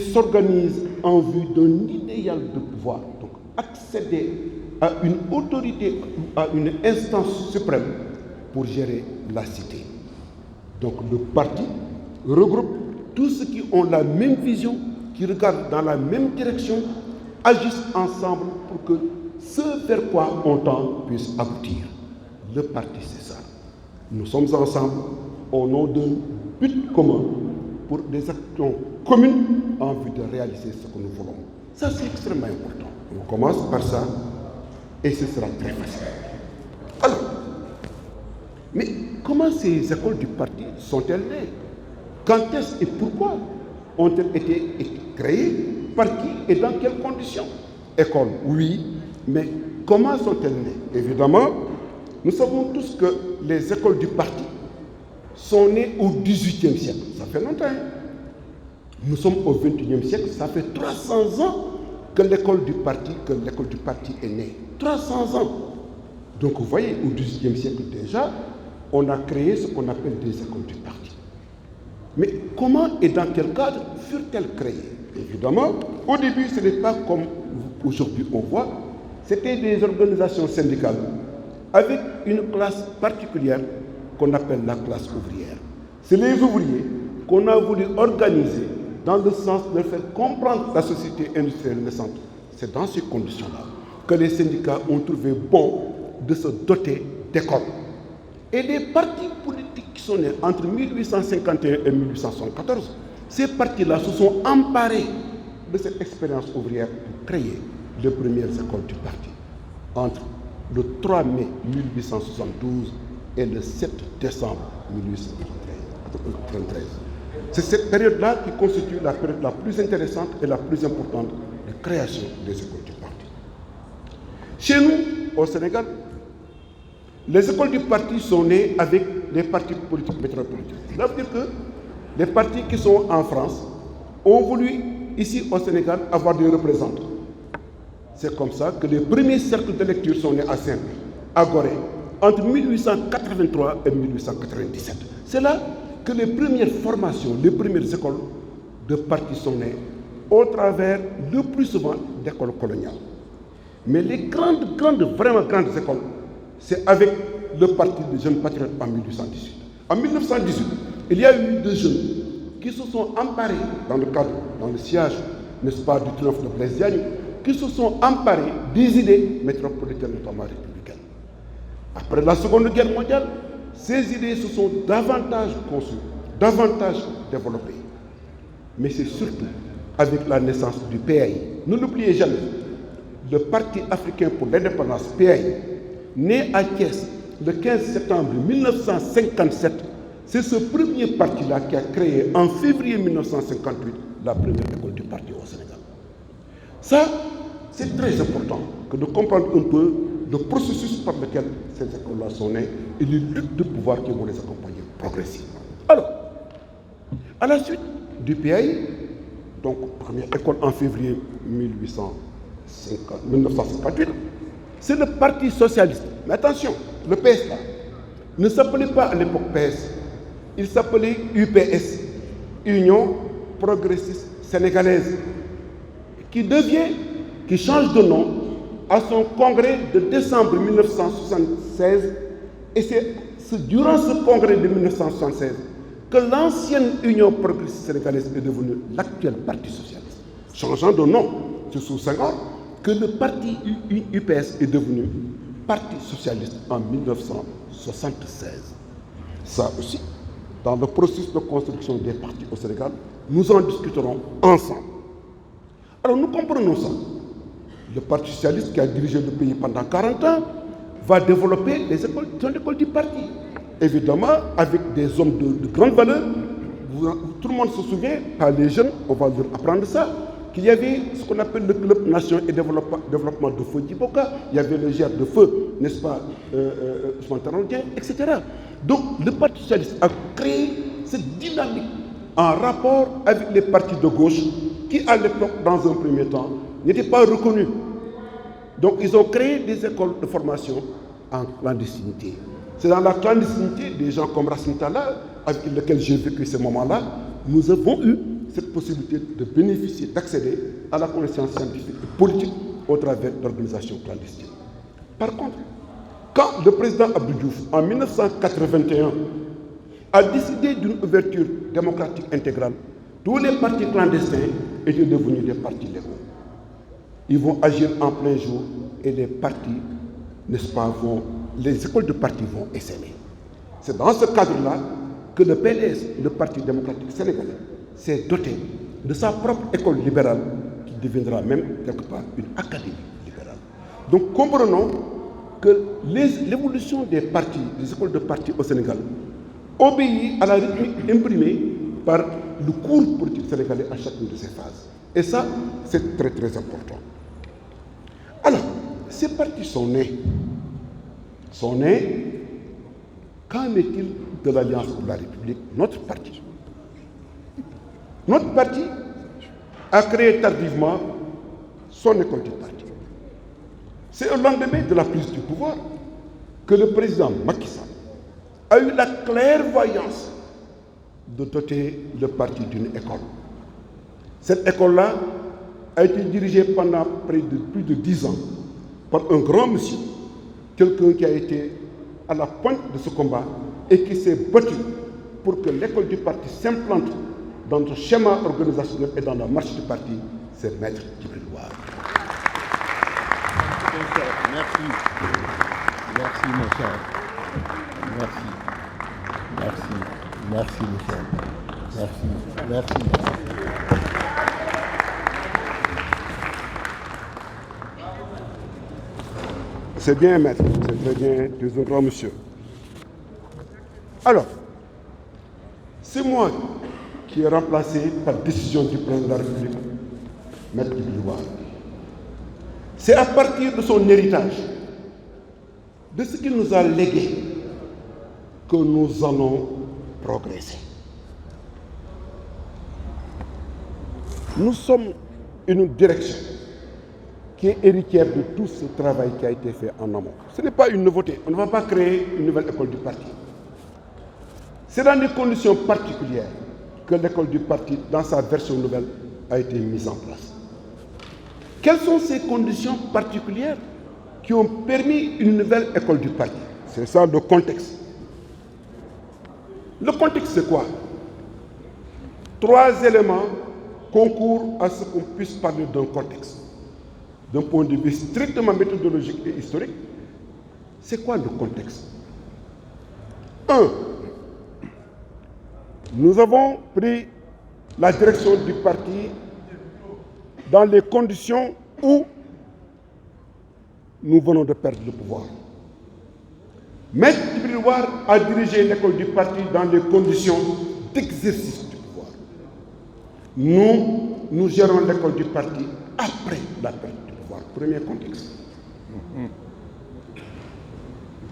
s'organise en vue d'un idéal de pouvoir, donc accéder à une autorité, à une instance suprême pour gérer la cité. Donc le parti regroupe tous ceux qui ont la même vision, qui regardent dans la même direction, agissent ensemble pour que ce vers quoi on tend puisse aboutir. Le parti, c'est ça. Nous sommes ensemble au nom d'un but commun pour des actions communes en vue de réaliser ce que nous voulons. Ça, c'est extrêmement important. On commence par ça et ce sera très facile. Alors, mais comment ces écoles du parti sont-elles nées? Quand est-ce et pourquoi ont-elles été créées? Par qui et dans quelles conditions? Écoles, oui, mais comment sont-elles nées? Évidemment, nous savons tous que les écoles du parti sont nées au XVIIIe siècle. Ça fait longtemps. Nous sommes au XXIe siècle, ça fait 300 ans que l'école du parti est née. 300 ans. Donc vous voyez, au XVIIIe siècle déjà, on a créé ce qu'on appelle des écoles du parti. Mais comment et dans quel cadre furent-elles créées? Évidemment, au début, ce n'est pas comme aujourd'hui on voit, c'était des organisations syndicales avec une classe particulière qu'on appelle la classe ouvrière. C'est les ouvriers qu'on a voulu organiser dans le sens de faire comprendre la société industrielle naissante. C'est dans ces conditions-là que les syndicats ont trouvé bon de se doter d'écoles. Et les partis politiques qui sont nés entre 1851 et 1874, ces partis-là se sont emparés de cette expérience ouvrière pour créer les premières écoles du parti. Entre le 3 mai 1872 et le 7 décembre 1873. C'est cette période-là qui constitue la période la plus intéressante et la plus importante de création des écoles du parti. Chez nous, au Sénégal, les écoles du parti sont nées avec les partis politiques métropolitains. Cela veut dire que les partis qui sont en France ont voulu, ici au Sénégal, avoir des représentants. C'est comme ça que les premiers cercles de lecture sont nés à Saint-Louis, à Gorée, entre 1883 et 1897. C'est là que les premières formations, les premières écoles de partis sont nées, au travers, le plus souvent, d'écoles coloniales. Mais les vraiment grandes écoles, c'est avec le parti des jeunes patriotes en 1818. En 1918, il y a eu deux jeunes qui se sont emparés dans le sillage, n'est-ce pas, du triomphe de Blaise Diagne, qui se sont emparés des idées métropolitaines, notamment républicaines. Après la Seconde Guerre mondiale, ces idées se sont davantage conçues, davantage développées. Mais c'est surtout avec la naissance du PAI. Ne l'oubliez jamais, le Parti africain pour l'indépendance, PAI, né à Thiès le 15 septembre 1957, c'est ce premier parti-là qui a créé en février 1958 la première école du parti au Sénégal. Ça, c'est très important que de comprendre un peu le processus par lequel ces écoles-là sont nées et les luttes de pouvoir qui vont les accompagner progressivement. Alors, à la suite du PAI, donc première école en février 1958, c'est le Parti socialiste. Mais attention, le PS là, ne s'appelait pas à l'époque PS, il s'appelait UPS, Union progressiste sénégalaise, qui change de nom à son congrès de décembre 1976, et c'est durant ce congrès de 1976 que l'ancienne Union progressiste sénégalaise est devenue l'actuel Parti socialiste. Changeant de nom, c'est sous Senghor que le parti UPS est devenu Parti socialiste en 1976. Ça aussi, dans le processus de construction des partis au Sénégal, nous en discuterons ensemble. Alors nous comprenons ça. Le Parti socialiste qui a dirigé le pays pendant 40 ans va développer son école du parti. Évidemment, avec des hommes de grande valeur. Tout le monde se souvient, par les jeunes, on va leur apprendre ça, qu'il y avait ce qu'on appelle le Club Nation et Développement de Feu Djiboka, il y avait le GR de Feu, n'est-ce pas, Ousmane Tanordien, etc. Donc le Parti socialiste a créé cette dynamique en rapport avec les partis de gauche qui, à l'époque, dans un premier temps, n'étaient pas reconnus. Donc ils ont créé des écoles de formation en clandestinité. C'est dans la clandestinité des gens comme Racine Talla, avec lesquels j'ai vécu ces moments-là, nous avons eu cette possibilité de bénéficier, d'accéder à la connaissance scientifique et politique au travers d'organisations clandestines. Par contre, quand le président Abdou Diouf, en 1981, a décidé d'une ouverture démocratique intégrale, tous les partis clandestins étaient devenus des partis légaux. Ils vont agir en plein jour et les partis, n'est-ce pas, les écoles de partis vont essaimer. C'est dans ce cadre-là que le PDS, le Parti démocratique sénégalais, s'est doté de sa propre école libérale qui deviendra même quelque part une académie libérale. Donc comprenons que l'évolution des partis, des écoles de partis au Sénégal, obéit à la rythmique imprimée par le cours politique sénégalais à chacune de ces phases. Et ça, c'est très très important. Alors, ces partis sont nés. Qu'en est-il de l'Alliance pour la République, notre parti? Notre parti a créé tardivement son école du parti. C'est au lendemain de la prise du pouvoir que le président Macky Sall a eu la clairvoyance de doter le parti d'une école. Cette école-là a été dirigée pendant plus de 10 ans par un grand monsieur, quelqu'un qui a été à la pointe de ce combat et qui s'est battu pour que l'école du parti s'implante dans notre schéma organisationnel et dans la marche du parti, c'est Maître Djibril War. Merci. Merci, mon cher. Merci. Merci. Merci, mon cher. Merci. Merci. C'est bien, maître. C'est très bien. Tu es un grand monsieur. Alors, c'est moi qui ai remplacé par décision du président de la République, Maître Djibril War. C'est à partir de son héritage, de ce qu'il nous a légué, que nous allons progresser. Nous sommes une direction qui est héritière de tout ce travail qui a été fait en amont. Ce n'est pas une nouveauté. On ne va pas créer une nouvelle école du parti. C'est dans des conditions particulières que l'école du parti, dans sa version nouvelle, a été mise en place. Quelles sont ces conditions particulières qui ont permis une nouvelle école du parti? C'est ça le contexte. Le contexte, c'est quoi? 3 éléments concourent à ce qu'on puisse parler d'un contexte. D'un point de vue strictement méthodologique et historique, c'est quoi le contexte? 1. Nous avons pris la direction du parti dans les conditions où nous venons de perdre le pouvoir. Maître Djibril War a dirigé l'école du parti dans les conditions d'exercice du pouvoir. Nous gérons l'école du parti après la perte du pouvoir. Premier contexte.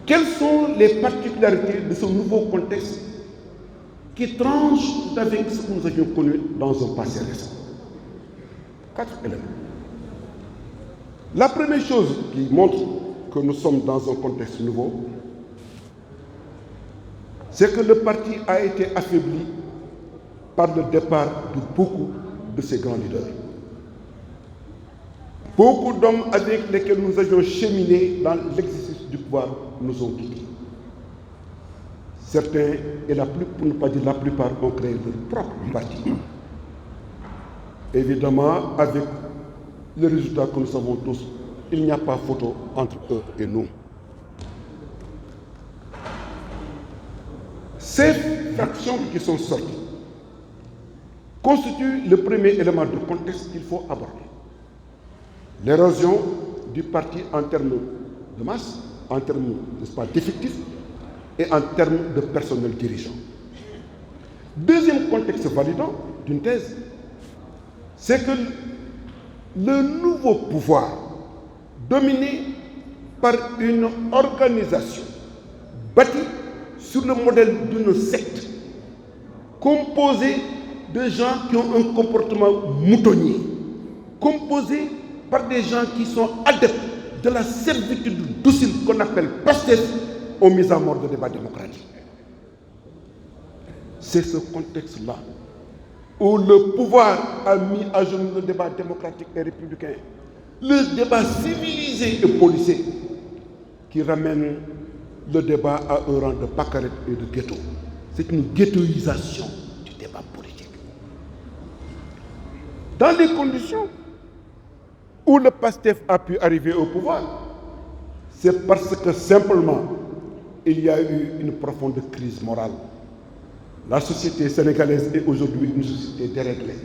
Quelles sont les particularités de ce nouveau contexte qui tranche avec ce que nous avions connu dans un passé récent? 4 éléments. La première chose qui montre que nous sommes dans un contexte nouveau, c'est que le parti a été affaibli par le départ de beaucoup de ses grands leaders. Beaucoup d'hommes avec lesquels nous avions cheminé dans l'exercice du pouvoir nous ont quittés. Certains, et pour ne pas dire la plupart, ont créé leur propre parti. Évidemment, avec le résultat que nous savons tous, il n'y a pas photo entre eux et nous. Ces fractions qui sont sorties constituent le premier élément de contexte qu'il faut aborder. L'érosion du parti en termes de masse, en termes, n'est-ce pas, d'effectifs et en termes de personnel dirigeant. Deuxième contexte validant d'une thèse, c'est que le nouveau pouvoir, dominé par une organisation bâtie sur le modèle d'une secte, composée de gens qui ont un comportement moutonnier, composée par des gens qui sont adeptes de la servitude docile qu'on appelle PASTEF aux mises à mort de débats démocratiques. C'est ce contexte-là où le pouvoir a mis à genoux le débat démocratique et républicain, le débat civilisé et policé qui ramène le débat à un rang de pacarette et de ghetto. C'est une ghettoisation du débat politique. Dans les conditions où le PASTEF a pu arriver au pouvoir, c'est parce que simplement il y a eu une profonde crise morale. La société sénégalaise est aujourd'hui une société déréglée.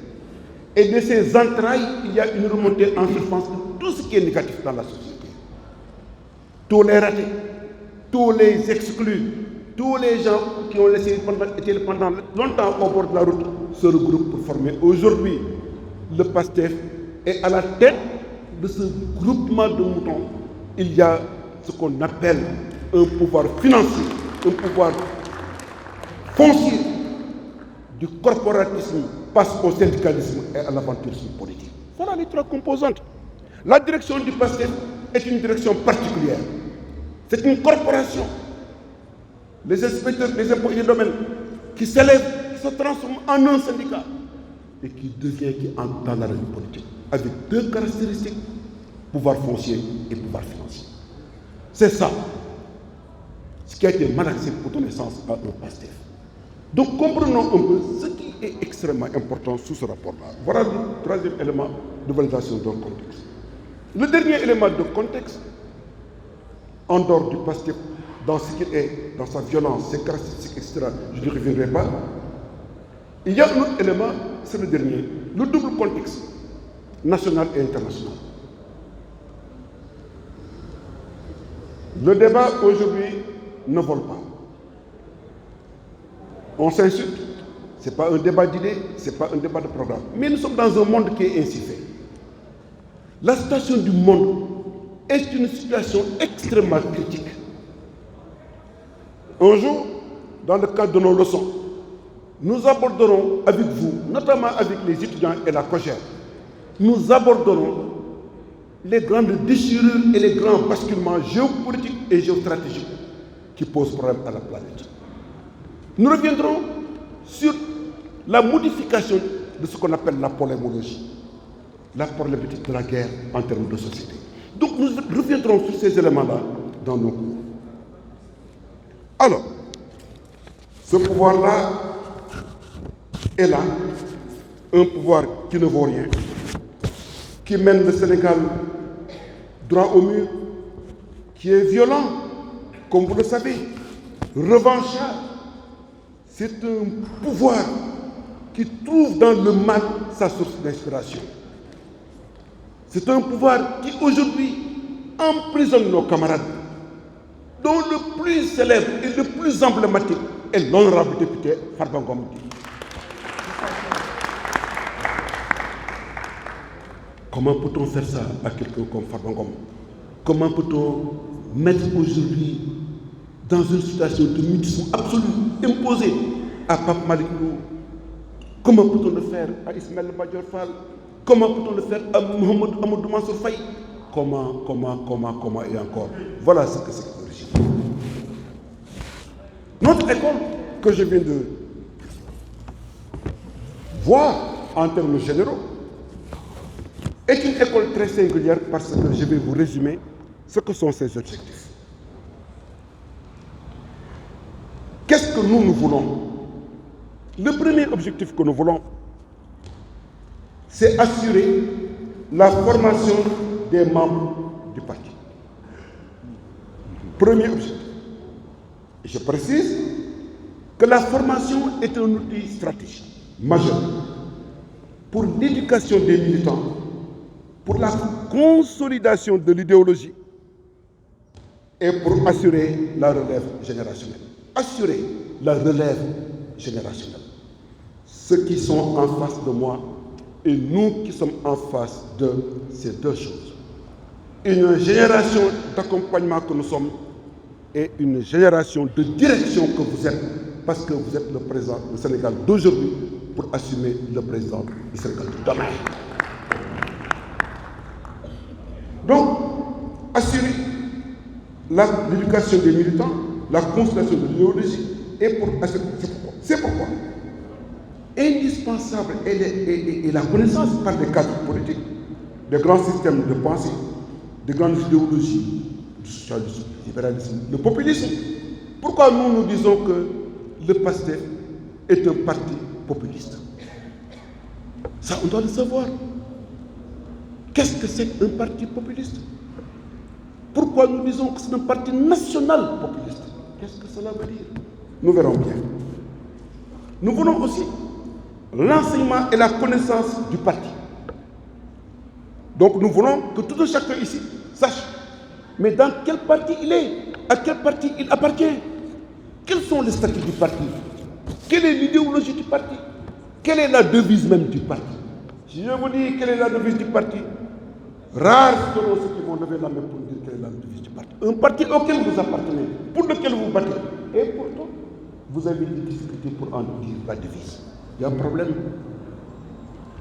Et de ses entrailles, il y a une remontée en surface de tout ce qui est négatif dans la société. Tous les ratés, tous les exclus, tous les gens qui ont été pendant longtemps au bord de la route se regroupent pour former aujourd'hui le PASTEF. Et à la tête de ce groupement de moutons, il y a ce qu'on appelle un pouvoir financier, un pouvoir foncier du corporatisme passe au syndicalisme et à l'aventurisme politique. Voilà les trois composantes. La direction du PASTEF est une direction particulière. C'est une corporation. Les inspecteurs des impôts et des domaines qui s'élèvent, qui se transforment en un syndicat et qui devient, qui entre dans la règle politique avec deux caractéristiques, pouvoir foncier et pouvoir financier. C'est ça ce qui a été malaxé pour donner sens à un PASTEF. Donc comprenons un peu ce qui est extrêmement important sous ce rapport-là. Voilà le troisième élément de validation d'un contexte. Le dernier élément de contexte, en dehors du PASTEF, dans ce qu'il est, dans sa violence, ses caractéristiques, etc., je ne reviendrai pas. Il y a un autre élément, c'est le dernier, le double contexte, national et international. Le débat aujourd'hui ne vole pas. On s'insulte. Ce n'est pas un débat d'idées, ce n'est pas un débat de programme. Mais nous sommes dans un monde qui est ainsi fait. La situation du monde est une situation extrêmement critique. Un jour, dans le cadre de nos leçons, nous aborderons avec vous, notamment avec les étudiants et la COJER, nous aborderons les grandes déchirures et les grands basculements géopolitiques et géostratégiques qui posent problème à la planète. Nous reviendrons sur la modification de ce qu'on appelle la polémologie, la problématique de la guerre en termes de société. Donc nous reviendrons sur ces éléments-là dans nos cours. Alors, ce pouvoir-là est là, un pouvoir qui ne vaut rien, qui mène le Sénégal droit au mur, qui est violent, comme vous le savez, revanchard. C'est un pouvoir qui trouve dans le mal sa source d'inspiration. C'est un pouvoir qui aujourd'hui emprisonne nos camarades, dont le plus célèbre et le plus emblématique est l'honorable député Farba Ngom. Comment peut-on faire ça à quelqu'un comme Farba Ngom? Comment peut-on mettre aujourd'hui dans une situation de mutisme absolu, imposé à Pape Malick Ndour? Comment peut-on le faire à Ismaël Madior Fall? Comment peut-on le faire à Mohamed Amadou Mansour Faye? Comment et encore? Voilà ce que c'est que le régime. Notre école, que je viens de voir en termes généraux, est une école très singulière parce que je vais vous résumer ce que sont ses objectifs. Qu'est-ce que nous voulons? Le premier objectif que nous voulons, c'est assurer la formation des membres du parti. Premier objectif. Et je précise que la formation est un outil stratégique majeur pour l'éducation des militants, pour la consolidation de l'idéologie et pour assurer la relève générationnelle. Assurer la relève générationnelle. Ceux qui sont en face de moi et nous qui sommes en face de ces deux choses. Une génération d'accompagnement que nous sommes et une génération de direction que vous êtes, parce que vous êtes le président du Sénégal d'aujourd'hui pour assumer le président du Sénégal de demain. Donc, assurer l'éducation des militants, la consolidation de l'idéologie, et pour assurer. C'est pourquoi indispensable est la connaissance par des cadres politiques, des grands systèmes de pensée, des grandes idéologies, du socialisme, du libéralisme, le populisme. Pourquoi nous disons que le PASTEF est un parti populiste? Ça, on doit le savoir. Qu'est-ce que c'est un parti populiste? Pourquoi nous disons que c'est un parti national populiste? Qu'est-ce que cela veut dire? Nous verrons bien. Nous voulons aussi l'enseignement et la connaissance du parti. Donc nous voulons que tout un chacun ici sache, mais dans quel parti il est, à quel parti il appartient, quels sont les statuts du parti, quelle est l'idéologie du parti, quelle est la devise même du parti. Si je vous dis quelle est la devise du parti, rares seront ceux qui vont lever la main pour dire quelle est la devise du parti. Un parti auquel vous appartenez, pour lequel vous battez, et pourtant vous avez des difficultés pour en dire la devise. Il y a un problème.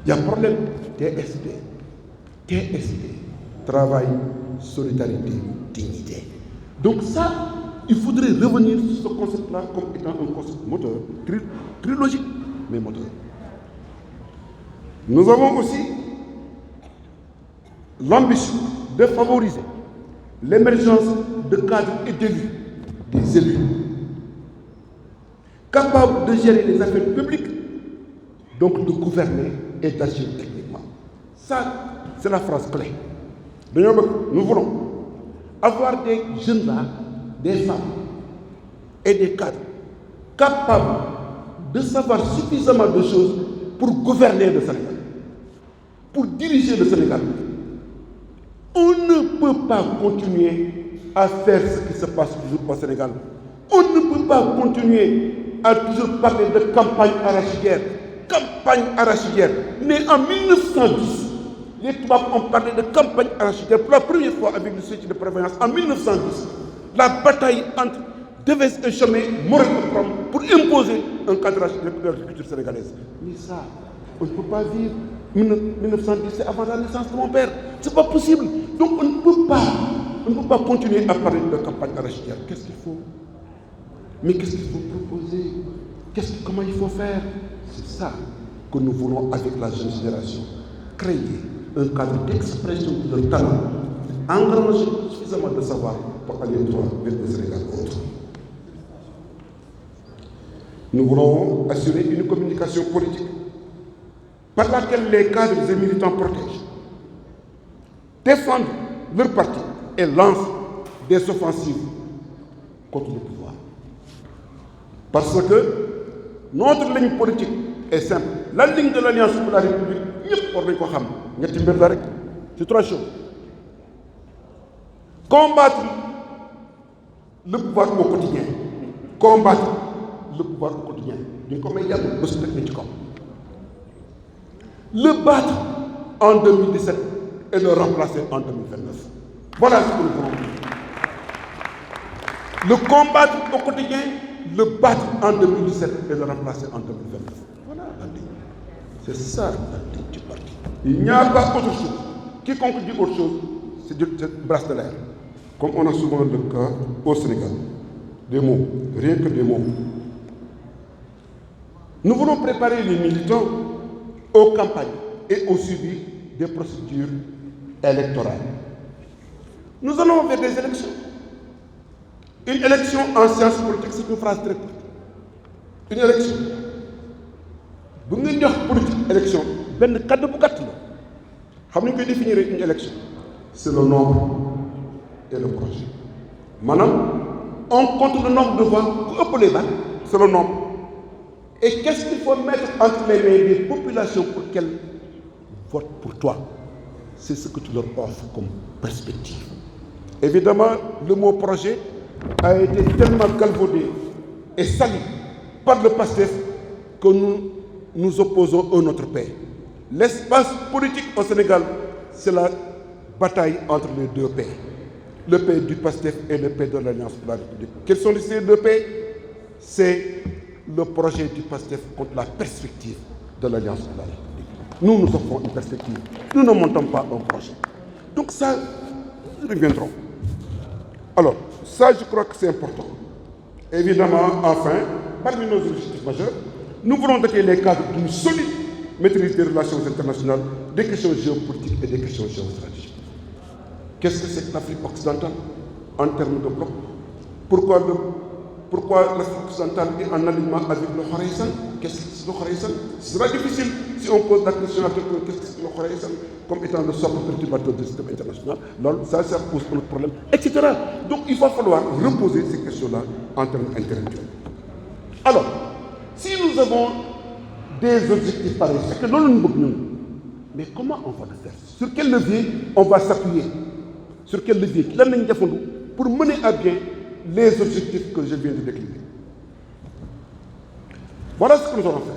Il y a un problème. TSD. TSD. Travail, solidarité, dignité. Donc ça, il faudrait revenir sur ce concept-là comme étant un concept moteur, très logique, mais moteur. Nous avons aussi l'ambition de favoriser l'émergence de cadres et d'élus, des élus, capables de gérer les affaires publiques, donc de gouverner et d'agir techniquement. Ça, c'est la phrase clé. Nous voulons avoir des jeunes là, des femmes et des cadres capables de savoir suffisamment de choses pour gouverner le Sénégal, pour diriger le Sénégal. On ne peut pas continuer à faire ce qui se passe toujours au Sénégal. On ne peut pas continuer à toujours parler de campagne arachidière. Campagne arachidière. Mais en 1910, les Toubabs ont parlé de campagne arachidière pour la première fois avec le sujet de prévoyance. En 1910, la bataille entre Devès et Chomé, Morel et Prom, pour imposer un cadre arachidière de l'agriculture sénégalaise. Mais ça, on ne peut pas vivre. 1910, c'est avant la naissance de mon père. Ce n'est pas possible. Donc on ne peut pas continuer à parler de campagne arachidière. Qu'est-ce qu'il faut? Mais qu'est-ce qu'il faut proposer? Comment il faut faire? C'est ça que nous voulons avec la jeune génération. Créer un cadre d'expression de leur talent, engranger suffisamment de savoir pour aller droit vers le Sénégal autre. Nous voulons assurer une communication politique par laquelle les cadres et militants protègent, défendent leur parti et lancent des offensives contre le pouvoir. Parce que notre ligne politique est simple. La ligne de l'Alliance pour la République, c'est trois choses. Combattre le pouvoir au quotidien. Combattre le pouvoir au quotidien. Le battre en 2017 et le remplacer en 2029. Voilà ce que nous voulons. Le combattre au quotidien, le battre en 2017 et le remplacer en 2029. Voilà la ligne. C'est ça la ligne du parti. Il n'y a pas autre chose. Quiconque dit autre chose, c'est brasse de l'air. Comme on a souvent le cas au Sénégal. Des mots, rien que des mots. Nous voulons préparer les militants aux campagnes et au suivi des procédures électorales. Nous allons vers des élections. Une élection en sciences politiques, c'est une phrase très courte. Une élection. Vous avez une politique élection, ben cadre bu gàtt la. Xam nañ koy définir une élection. C'est le nombre et le projet. Maintenant, on compte le nombre de voix pour ëpp les balles, c'est le nombre. Et qu'est-ce qu'il faut mettre entre les mains des populations pour qu'elles votent pour toi? C'est ce que tu leur offres comme perspective. Évidemment, le mot projet a été tellement galvaudé et sali par le PASTEF que nous opposons à notre paix. L'espace politique au Sénégal, c'est la bataille entre les deux paix. Le paix du PASTEF et le paix de l'Alliance pour la République. Quels sont ces deux paix? C'est le projet du PASTEF contre la perspective de l'Alliance pour la République. Nous, nous offrons une perspective. Nous ne montons pas un projet. Donc ça, nous reviendrons. Alors, ça, je crois que c'est important. Évidemment, enfin, parmi nos objectifs majeurs, Nous voulons doter les cadres d'une solide maîtrise des relations internationales, des questions géopolitiques et des questions géostratégiques. Qu'est-ce que c'est que l'Afrique occidentale en termes de bloc? Pourquoi l'Afrique occidentale est en alignement avec le Khoraïssan? Qu'est-ce que c'est le Khoraïssan? Ce sera difficile si on pose la question à quelqu'un, qu'est-ce que c'est le Khoraïssan, comme étant le socle perturbateur du système international. Donc ça pose un autre problème, etc. Donc il va falloir reposer ces questions-là en termes intellectuels. Alors, si nous avons des objectifs pareils, c'est que non, mais comment on va le faire? Sur quel levier on va s'appuyer? Sur quel levier pour mener à bien les objectifs que je viens de décliner? Voilà ce que nous allons faire.